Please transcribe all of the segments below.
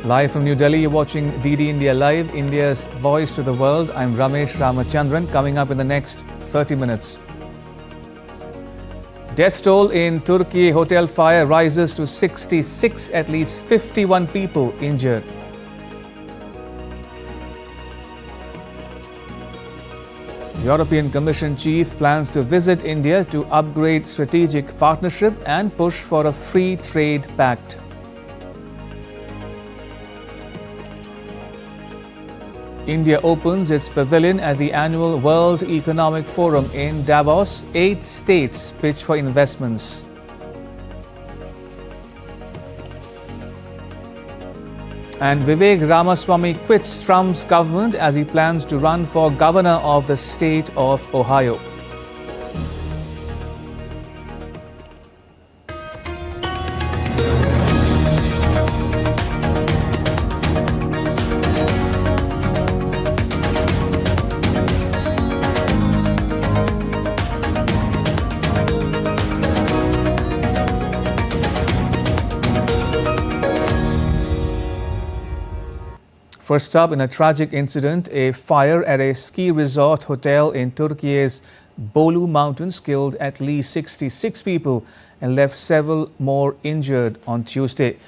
Live from New Delhi, you're watching DD India Live, India's voice to the world. I'm Ramesh Ramachandran. Coming up in the next 30 minutes. Death toll in Türkiye hotel fire rises to 66, at least 51 people injured. European Commission chief plans to visit India to upgrade strategic partnership and push for a free trade pact. India opens its pavilion at the annual World Economic Forum in Davos. 8 states pitch for investments. And Vivek Ramaswamy quits Trump's government as he plans to run for governor of the state of Ohio. First up, in a tragic incident, a fire at a ski resort hotel in Turkey's Bolu Mountains killed at least 66 people and left several more injured on Tuesday.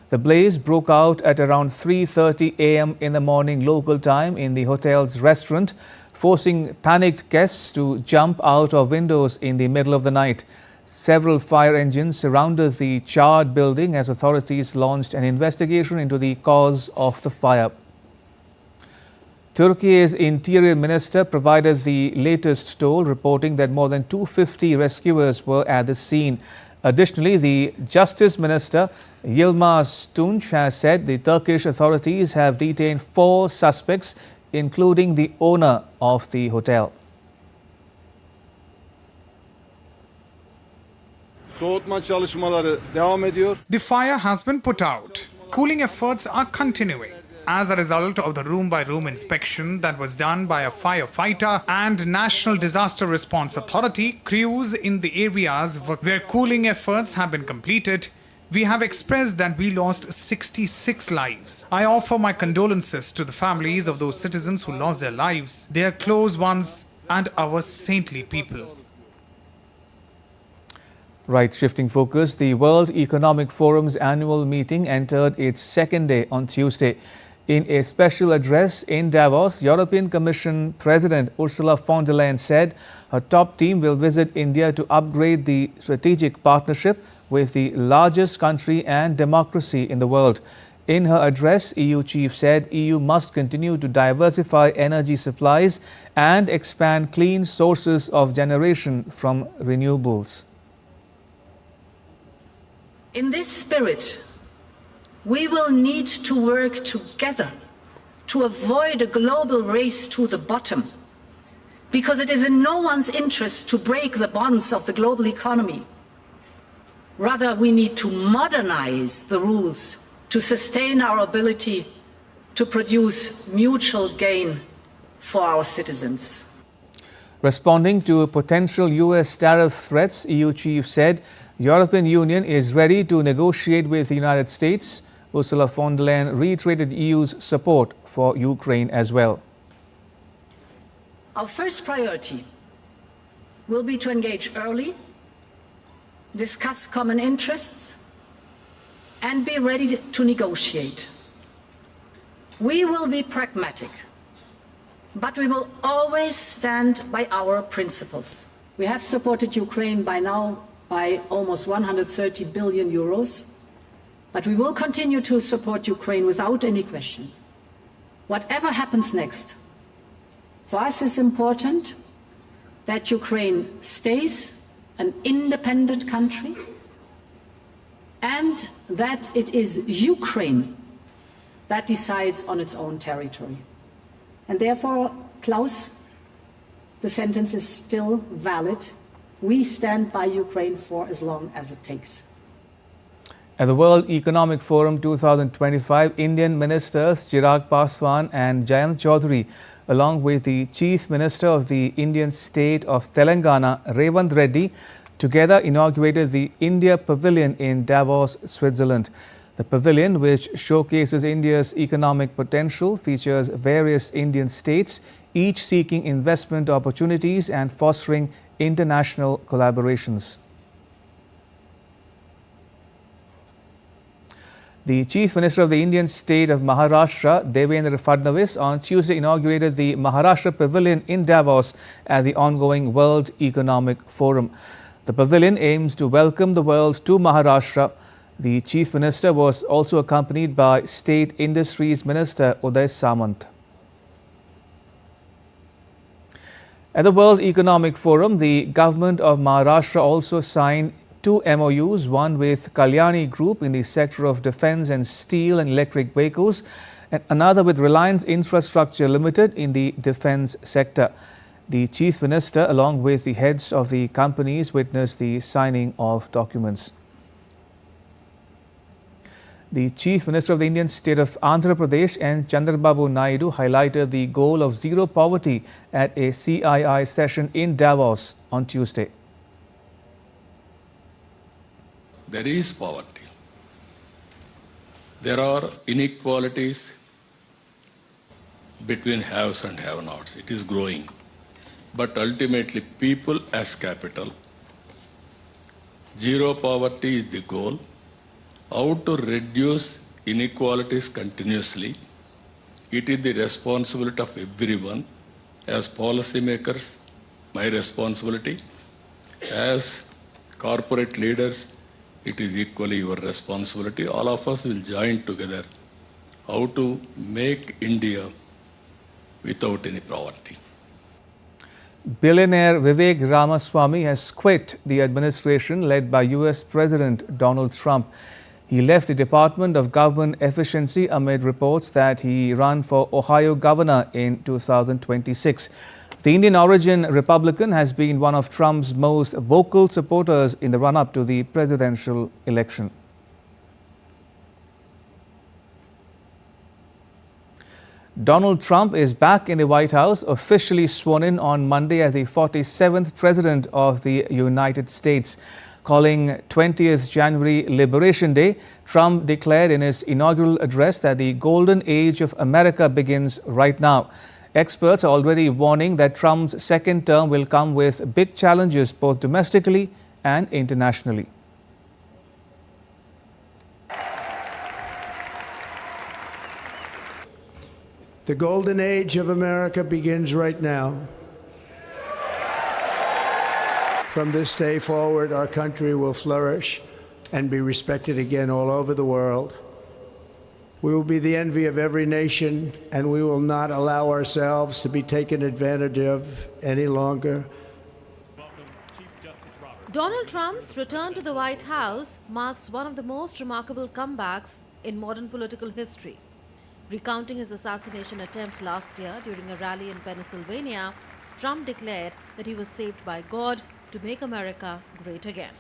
The blaze broke out at around 3:30 a.m. in the morning local time in the hotel's restaurant, forcing panicked guests to jump out of windows in the middle of the night. Several fire engines surrounded the charred building as authorities launched an investigation into the cause of the fire. Turkey's Interior Minister provided the latest toll, reporting that more than 250 rescuers were at the scene. Additionally, the Justice Minister, Yilmaz Tunç, has said the Turkish authorities have detained 4 suspects, including the owner of the hotel. Soğutma çalışmaları devam ediyor. The fire has been put out. Cooling efforts are continuing. As a result of the room-by-room inspection that was done by a firefighter and National Disaster Response Authority, crews in the areas where cooling efforts have been completed, we have expressed that we lost 66 lives. I offer my condolences to the families of those citizens who lost their lives, their close ones, and our saintly people. Right, shifting focus, the World Economic Forum's annual meeting entered its second day on Tuesday. In a special address in Davos, European Commission President Ursula von der Leyen said her top team will visit India to upgrade the strategic partnership with the largest country and democracy in the world. In her address, EU chief said EU must continue to diversify energy supplies and expand clean sources of generation from renewables. In this spirit, we will need to work together to avoid a global race to the bottom, because it is in no one's interest to break the bonds of the global economy. Rather, we need to modernize the rules to sustain our ability to produce mutual gain for our citizens. Responding to potential US tariff threats, EU chief said European Union is ready to negotiate with the United States. Ursula von der Leyen reiterated EU's support for Ukraine as well. Our first priority will be to engage early, discuss common interests, and be ready to negotiate. We will be pragmatic, but we will always stand by our principles. We have supported Ukraine by now by almost 130 billion euros. But we will continue to support Ukraine without any question. Whatever happens next, for us it's important that Ukraine stays an independent country and that it is Ukraine that decides on its own territory. And therefore, Klaus, the sentence is still valid. We stand by Ukraine for as long as it takes. At the World Economic Forum 2025, Indian ministers Chirag Paswan and Jayant Chaudhary along with the Chief Minister of the Indian state of Telangana, Revant Reddy, together inaugurated the India Pavilion in Davos, Switzerland. The pavilion, which showcases India's economic potential, features various Indian states, each seeking investment opportunities and fostering international collaborations. The Chief Minister of the Indian state of Maharashtra, Devendra Fadnavis, on Tuesday inaugurated the Maharashtra Pavilion in Davos at the ongoing World Economic Forum. The pavilion aims to welcome the world to Maharashtra. The Chief Minister was also accompanied by State Industries Minister Uday Samant. At the World Economic Forum, the government of Maharashtra also signed 2 MOUs, one with Kalyani Group in the sector of defence and steel and electric vehicles, and another with Reliance Infrastructure Limited in the defence sector. The Chief Minister, along with the heads of the companies, witnessed the signing of documents. The Chief Minister of the Indian state of Andhra Pradesh and Chandrababu Naidu highlighted the goal of zero poverty at a CII session in Davos on Tuesday. There is poverty. There are inequalities between haves and have-nots. It is growing. But ultimately, people as capital. Zero poverty is the goal. How to reduce inequalities continuously. It is the responsibility of everyone. As policymakers, my responsibility. As corporate leaders, it is equally your responsibility. All of us will join together how to make India without any poverty. Billionaire Vivek Ramaswamy has quit the administration led by US President Donald Trump. He left the Department of Government Efficiency amid reports that he ran for Ohio governor in 2026. The Indian origin Republican has been one of Trump's most vocal supporters in the run-up to the presidential election. Donald Trump is back in the White House, officially sworn in on Monday as the 47th President of the United States. Calling 20th January Liberation Day, Trump declared in his inaugural address that the golden age of America begins right now. Experts are already warning that Trump's second term will come with big challenges both domestically and internationally. The golden age of America begins right now. From this day forward, our country will flourish and be respected again all over the world. We will be the envy of every nation, and we will not allow ourselves to be taken advantage of any longer. Donald Trump's return to the White House marks one of the most remarkable comebacks in modern political history. Recounting his assassination attempt last year during a rally in Pennsylvania, Trump declared that he was saved by God to make America great again.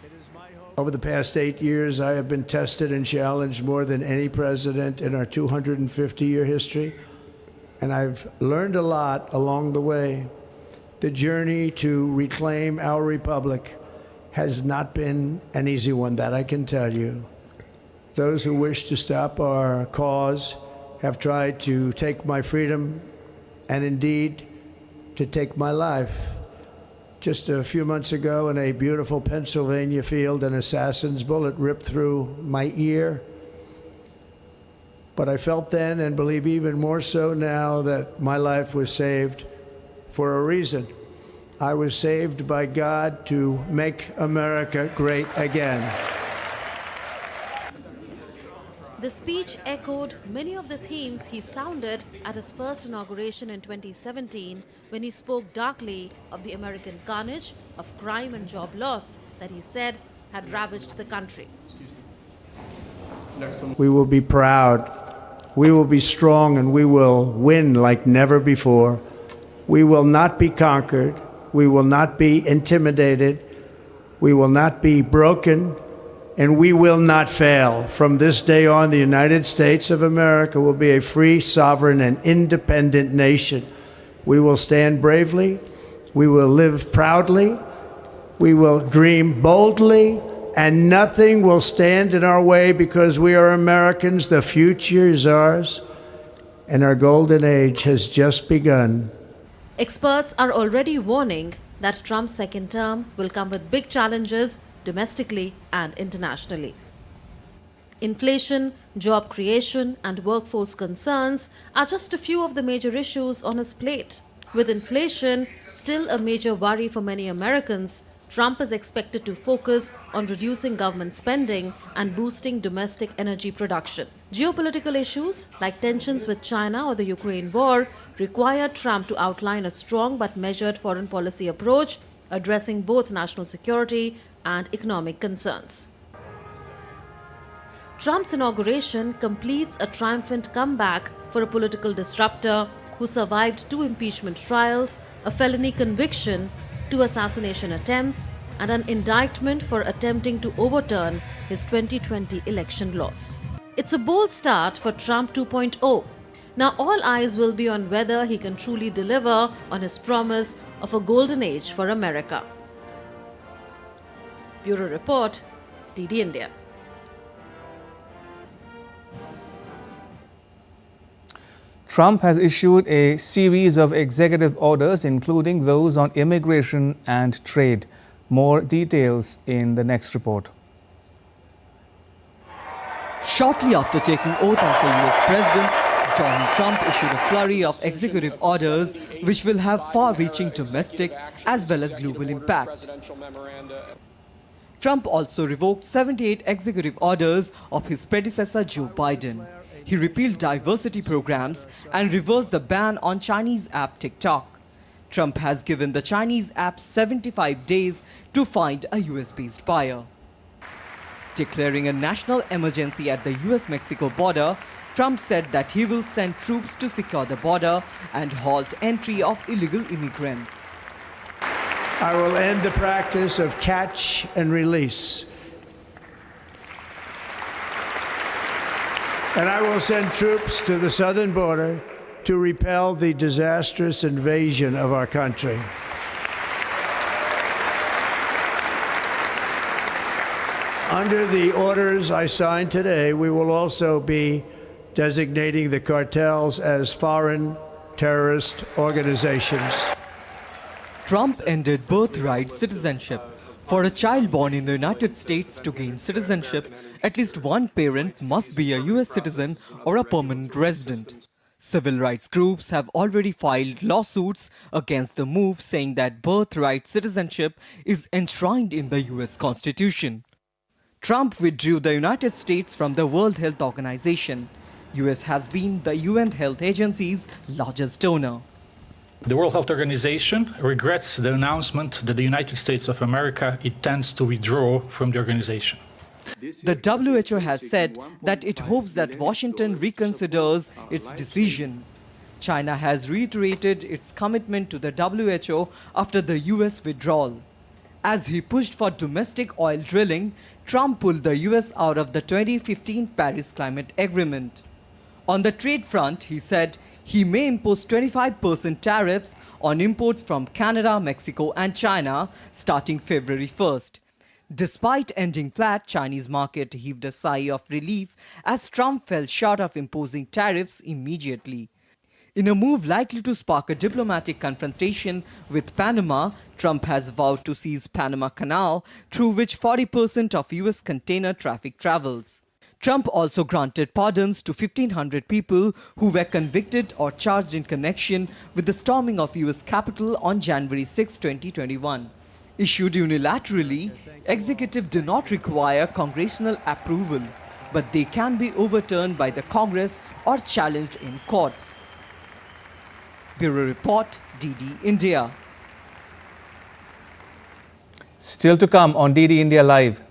Over the past 8 years, I have been tested and challenged more than any president in our 250-year history, and I've learned a lot along the way. The journey to reclaim our republic has not been an easy one, that I can tell you. Those who wish to stop our cause have tried to take my freedom and indeed to take my life. Just a few months ago in a beautiful Pennsylvania field, an assassin's bullet ripped through my ear. But I felt then, and believe even more so now, that my life was saved for a reason. I was saved by God to make America great again. The speech echoed many of the themes he sounded at his first inauguration in 2017 when he spoke darkly of the American carnage, of crime and job loss that he said had ravaged the country. We will be proud, we will be strong, and we will win like never before. We will not be conquered, we will not be intimidated, we will not be broken, and we will not fail. From this day on, the United States of America will be a free, sovereign, and independent nation. We will stand bravely. We will live proudly. We will dream boldly. And nothing will stand in our way because we are Americans. The future is ours. And our golden age has just begun. Experts are already warning that Trump's second term will come with big challenges domestically and internationally. Inflation, job creation, and workforce concerns are just a few of the major issues on his plate. With inflation still a major worry for many Americans, Trump is expected to focus on reducing government spending and boosting domestic energy production. Geopolitical issues like tensions with China or the Ukraine war require Trump to outline a strong but measured foreign policy approach, addressing both national security and economic concerns. Trump's inauguration completes a triumphant comeback for a political disruptor who survived 2 impeachment trials, a felony conviction, 2 assassination attempts, and an indictment for attempting to overturn his 2020 election loss. It's a bold start for Trump 2.0. Now all eyes will be on whether he can truly deliver on his promise of a golden age for America. Bureau Report, DD India. Trump has issued a series of executive orders, including those on immigration and trade. More details in the next report. Shortly after taking oath as the US President, Donald Trump issued a flurry of executive orders which will have far-reaching domestic as well as global impact. Trump also revoked 78 executive orders of his predecessor Joe Biden. He repealed diversity programs and reversed the ban on Chinese app TikTok. Trump has given the Chinese app 75 days to find a US-based buyer. Declaring a national emergency at the US-Mexico border, Trump said that he will send troops to secure the border and halt entry of illegal immigrants. I will end the practice of catch and release. And I will send troops to the southern border to repel the disastrous invasion of our country. Under the orders I signed today, we will also be designating the cartels as foreign terrorist organizations. Trump ended birthright citizenship. For a child born in the United States to gain citizenship, at least one parent must be a US citizen or a permanent resident. Civil rights groups have already filed lawsuits against the move, saying that birthright citizenship is enshrined in the US Constitution. Trump withdrew the United States from the World Health Organization. US has been the UN Health Agency's largest donor. The World Health Organization regrets the announcement that the United States of America intends to withdraw from the organization. The WHO has said that it hopes that Washington reconsiders its decision. China has reiterated its commitment to the WHO after the US withdrawal. As he pushed for domestic oil drilling, Trump pulled the US out of the 2015 Paris Climate Agreement. On the trade front, he said he may impose 25% tariffs on imports from Canada, Mexico and China starting February 1st. Despite ending flat, Chinese market heaved a sigh of relief as Trump fell short of imposing tariffs immediately. In a move likely to spark a diplomatic confrontation with Panama, Trump has vowed to seize Panama Canal, through which 40% of US container traffic travels. Trump also granted pardons to 1,500 people who were convicted or charged in connection with the storming of US Capitol on January 6, 2021. Issued unilaterally, executive do not require congressional approval, but they can be overturned by the Congress or challenged in courts. Bureau Report, DD India. Still to come on DD India Live.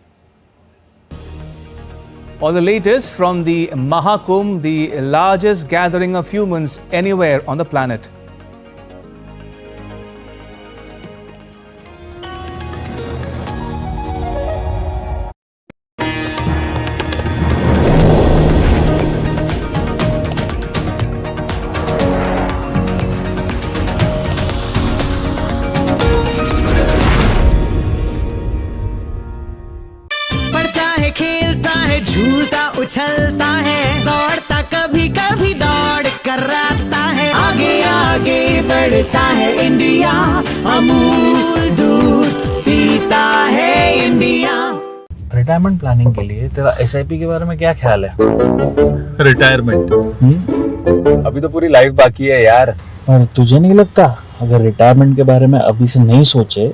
All the latest from the Mahakumbh, the largest gathering of humans anywhere on the planet. पीता है India, Amul दूध पीता है India. Retirement planning के लिए तेरा SIP के बारे में क्या ख्याल है? रिटायरमेंट अभी तो पूरी लाइफ बाकी है यार। और तुझे नहीं लगता अगर रिटायरमेंट के बारे में अभी से नहीं सोचे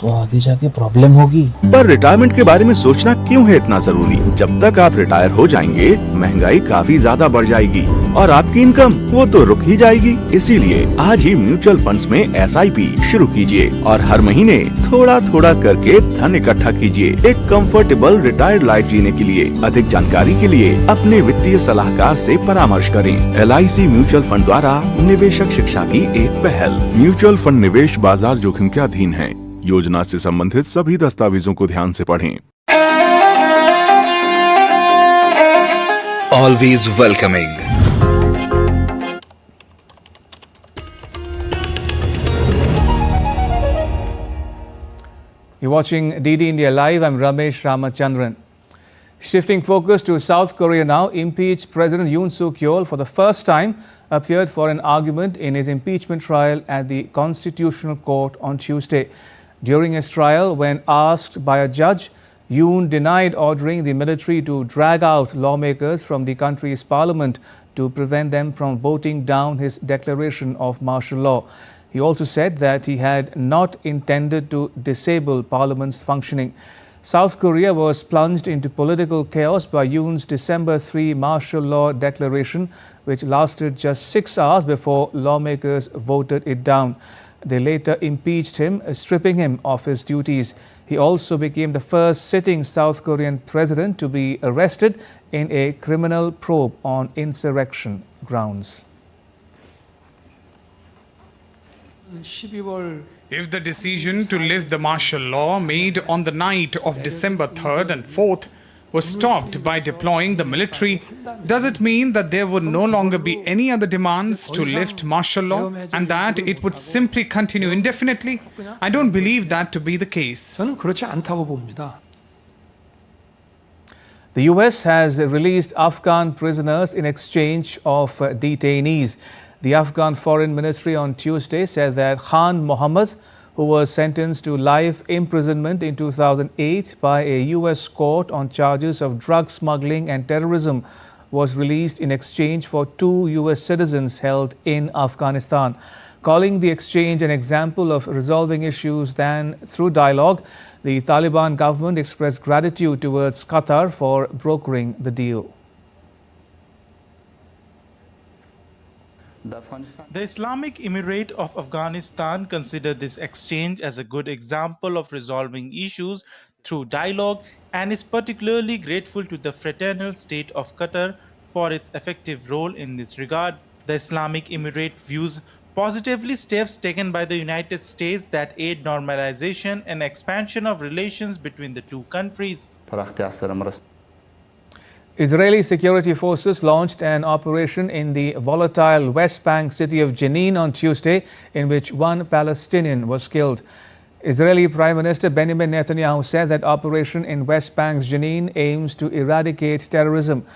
तो आगे जाके प्रॉब्लम होगी? पर रिटायरमेंट के बारे में सोचना क्यों है इतना जरूरी? जब तक आप रिटायर हो जाएंगे महंगाई काफी ज्यादा बढ़ जाएगी और आपकी इनकम वो तो रुक ही जाएगी। इसीलिए आज ही म्यूचुअल फंड्स में एसआईपी शुरू कीजिए और हर महीने थोड़ा थोड़ा करके धन इकट्ठा कीजिए एक कंफर्टेबल रिटायर्ड लाइफ जीने के लिए। अधिक जानकारी के लिए अपने वित्तीय सलाहकार से परामर्श करें। LIC म्यूचुअल फंड द्वारा निवेशक शिक्षा की एक पहल। म्यूचुअल फंड निवेश बाजार जोखिम के अधीन है। योजना से संबंधित सभी दस्तावेजों को ध्यान से पढ़ें। Always welcoming. You're watching DD India Live. I'm Ramesh Ramachandran. Shifting focus to South Korea now, impeached President Yoon Suk Yeol for the first time appeared for an argument in his impeachment trial at the Constitutional Court on Tuesday. During his trial, when asked by a judge, Yoon denied ordering the military to drag out lawmakers from the country's parliament to prevent them from voting down his declaration of martial law. He also said that he had not intended to disable parliament's functioning. South Korea was plunged into political chaos by Yoon's December 3 martial law declaration, which lasted just 6 hours before lawmakers voted it down. They later impeached him, stripping him of his duties. He also became the first sitting South Korean president to be arrested in a criminal probe on insurrection grounds. If the decision to lift the martial law made on the night of December 3rd and 4th was stopped by deploying the military, does it mean that there would no longer be any other demands to lift martial law and that it would simply continue indefinitely? I don't believe that to be the case. The US has released Afghan prisoners in exchange of detainees. The Afghan Foreign Ministry on Tuesday said that Khan Mohammed, who was sentenced to life imprisonment in 2008 by a US court on charges of drug smuggling and terrorism, was released in exchange for 2 US citizens held in Afghanistan. Calling the exchange an example of resolving issues than through dialogue, the Taliban government expressed gratitude towards Qatar for brokering the deal. The Islamic Emirate of Afghanistan considered this exchange as a good example of resolving issues through dialogue and is particularly grateful to the fraternal state of Qatar for its effective role in this regard. The Islamic Emirate views positively steps taken by the United States that aid normalization and expansion of relations between the two countries. Israeli security forces launched an operation in the volatile West Bank city of Jenin on Tuesday, in which 1 Palestinian was killed. Israeli Prime Minister Benjamin Netanyahu said that operation in West Bank's Jenin aims to eradicate terrorism.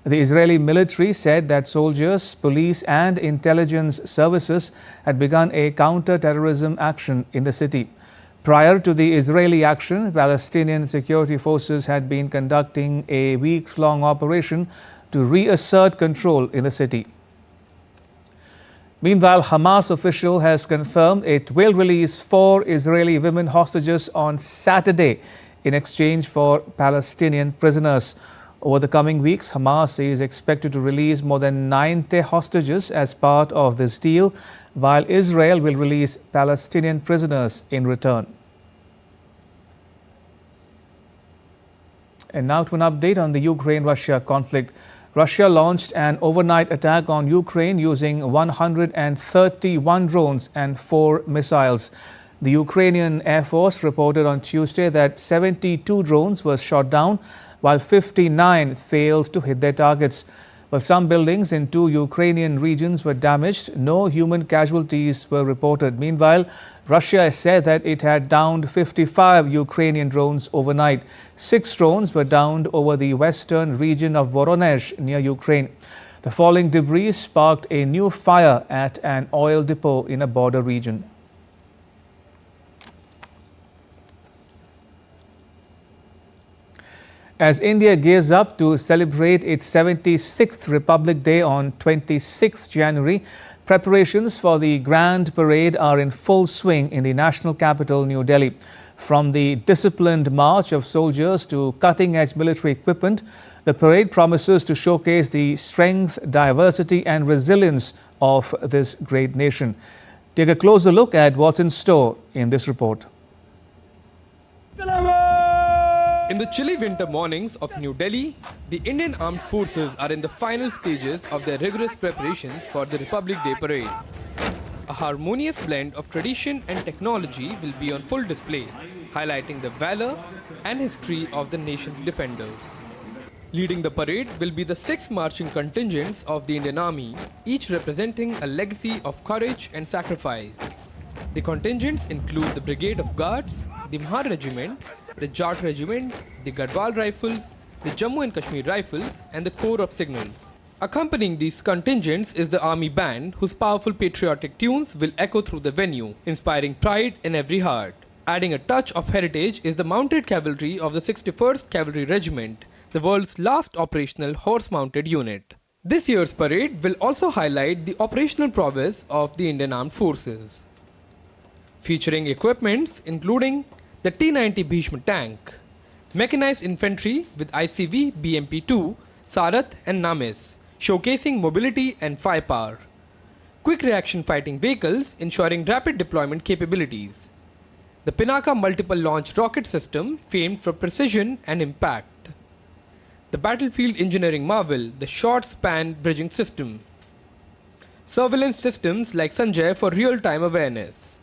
The Israeli military said that soldiers, police and intelligence services had begun a counter-terrorism action in the city. Prior to the Israeli action, Palestinian security forces had been conducting a weeks-long operation to reassert control in the city. Meanwhile, Hamas official has confirmed it will release 4 Israeli women hostages on Saturday in exchange for Palestinian prisoners. Over the coming weeks, Hamas is expected to release more than 90 hostages as part of this deal, while Israel will release Palestinian prisoners in return. And now to an update on the Ukraine-Russia conflict. Russia launched an overnight attack on Ukraine using 131 drones and 4 missiles. The Ukrainian Air Force reported on Tuesday that 72 drones were shot down, while 59 failed to hit their targets. While some buildings in 2 Ukrainian regions were damaged, no human casualties were reported. Meanwhile, Russia has said that it had downed 55 Ukrainian drones overnight. 6 drones were downed over the western region of Voronezh near Ukraine. The falling debris sparked a new fire at an oil depot in a border region. As India gears up to celebrate its 76th Republic Day on 26 January, preparations for the Grand Parade are in full swing in the national capital, New Delhi. From the disciplined march of soldiers to cutting-edge military equipment, the parade promises to showcase the strength, diversity and resilience of this great nation. Take a closer look at what's in store in this report. In the chilly winter mornings of New Delhi, the Indian Armed Forces are in the final stages of their rigorous preparations for the Republic Day parade. A harmonious blend of tradition and technology will be on full display, highlighting the valor and history of the nation's defenders. Leading the parade will be the 6 marching contingents of the Indian Army, each representing a legacy of courage and sacrifice. The contingents include the Brigade of Guards, the Mahar Regiment, the Jat Regiment, the Garhwal Rifles, the Jammu and Kashmir Rifles and the Corps of Signals. Accompanying these contingents is the Army Band, whose powerful patriotic tunes will echo through the venue, inspiring pride in every heart. Adding a touch of heritage is the Mounted Cavalry of the 61st Cavalry Regiment, the world's last operational horse-mounted unit. This year's parade will also highlight the operational prowess of the Indian Armed Forces, featuring equipments including the T-90 Bhishma tank, mechanized infantry with ICV BMP-2, Sarath and Namis, showcasing mobility and firepower, quick reaction fighting vehicles ensuring rapid deployment capabilities, the Pinaka multiple launch rocket system famed for precision and impact, the battlefield engineering marvel, the short span bridging system, surveillance systems like Sanjay for real-time awareness.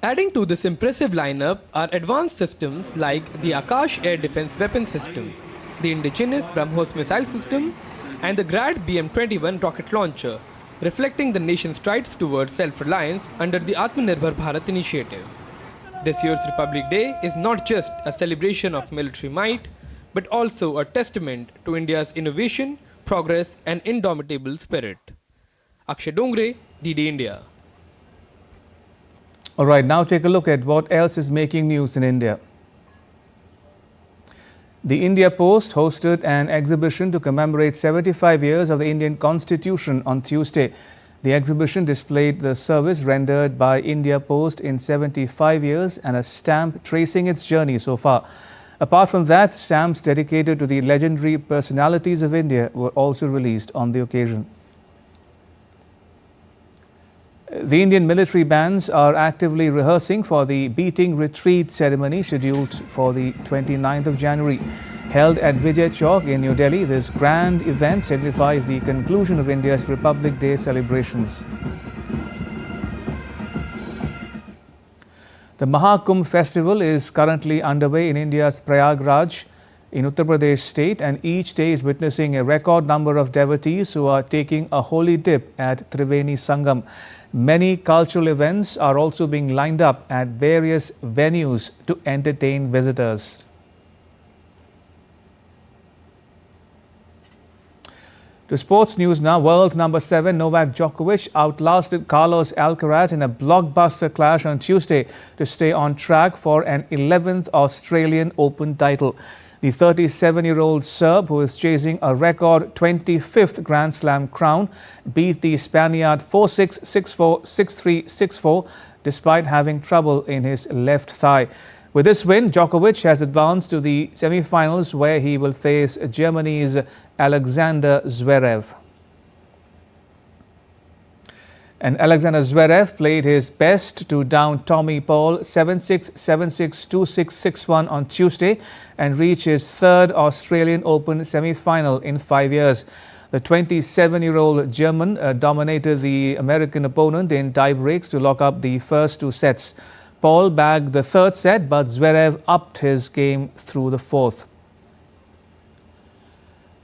Adding to this impressive lineup are advanced systems like the Akash Air Defense Weapon System, the indigenous BrahMos missile system, and the Grad BM-21 rocket launcher, reflecting the nation's strides towards self-reliance under the Atmanirbhar Bharat initiative. This year's Republic Day is not just a celebration of military might, but also a testament to India's innovation, progress, and indomitable spirit. Akshay Dongre, DD India. All right, now take a look at what else is making news in India. The India Post hosted an exhibition to commemorate 75 years of the Indian Constitution on Tuesday. The exhibition displayed the service rendered by India Post in 75 years and a stamp tracing its journey so far. Apart from that, stamps dedicated to the legendary personalities of India were also released on the occasion. The Indian military bands are actively rehearsing for the beating retreat ceremony scheduled for the 29th of January. Held at Vijay Chowk in New Delhi, this grand event signifies the conclusion of India's Republic Day celebrations. The Mahakumbh festival is currently underway in India's Prayagraj in Uttar Pradesh state, and each day is witnessing a record number of devotees who are taking a holy dip at Triveni Sangam. Many cultural events are also being lined up at various venues to entertain visitors. To sports news now, world number 7 Novak Djokovic outlasted Carlos Alcaraz in a blockbuster clash on Tuesday to stay on track for an 11th Australian Open title. The 37-year-old Serb, who is chasing a record 25th Grand Slam crown, beat the Spaniard 4-6, 6-4, 6-3, 6-4 despite having trouble in his left thigh. With this win, Djokovic has advanced to the semi-finals where he will face Germany's Alexander Zverev. And Alexander Zverev played his best to down Tommy Paul 7-6, 7-6, 2-6, 6-1 on Tuesday and reach his third Australian Open semi-final in 5 years. The 27-year-old German dominated the American opponent in tie-breaks to lock up the first 2 sets. Paul bagged the third set, but Zverev upped his game through the fourth.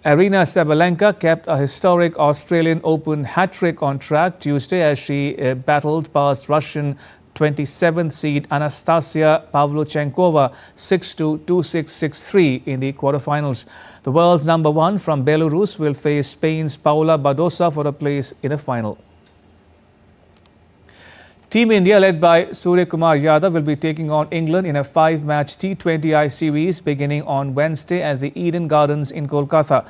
Aryna Sabalenka kept a historic Australian Open hat-trick on track Tuesday as she battled past Russian 27th seed Anastasia Pavlyuchenkova 6-2, 2-6, 6-3 in the quarterfinals. The world's number 1 from Belarus will face Spain's Paula Badosa for a place in the final. Team India, led by Surya Kumar Yadav, will be taking on England in a 5-match T20I series beginning on Wednesday at the Eden Gardens in Kolkata.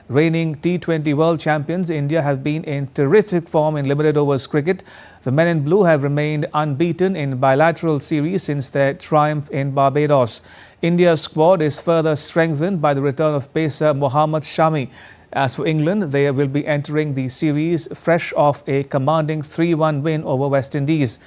Reigning T20 world champions, India have been in terrific form in limited overs cricket. The men in blue have remained unbeaten in bilateral series since their triumph in Barbados. India's squad is further strengthened by the return of pacer Mohammad Shami. As for England, they will be entering the series fresh off a commanding 3-1 win over West Indies.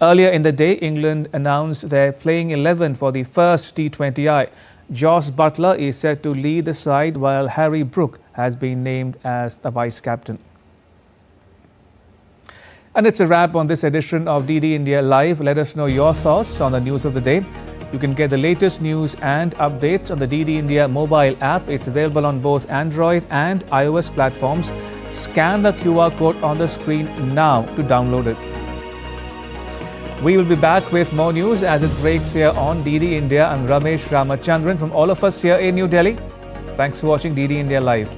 Earlier in the day, England announced their playing 11 for the first T20I. Joss Butler is set to lead the side, while Harry Brook has been named as the vice-captain. And it's a wrap on this edition of DD India Live. Let us know your thoughts on the news of the day. You can get the latest news and updates on the DD India mobile app. It's available on both Android and iOS platforms. Scan the QR code on the screen now to download it. We will be back with more news as it breaks here on DD India. I'm Ramesh Ramachandran from all of us here in New Delhi. Thanks for watching DD India Live.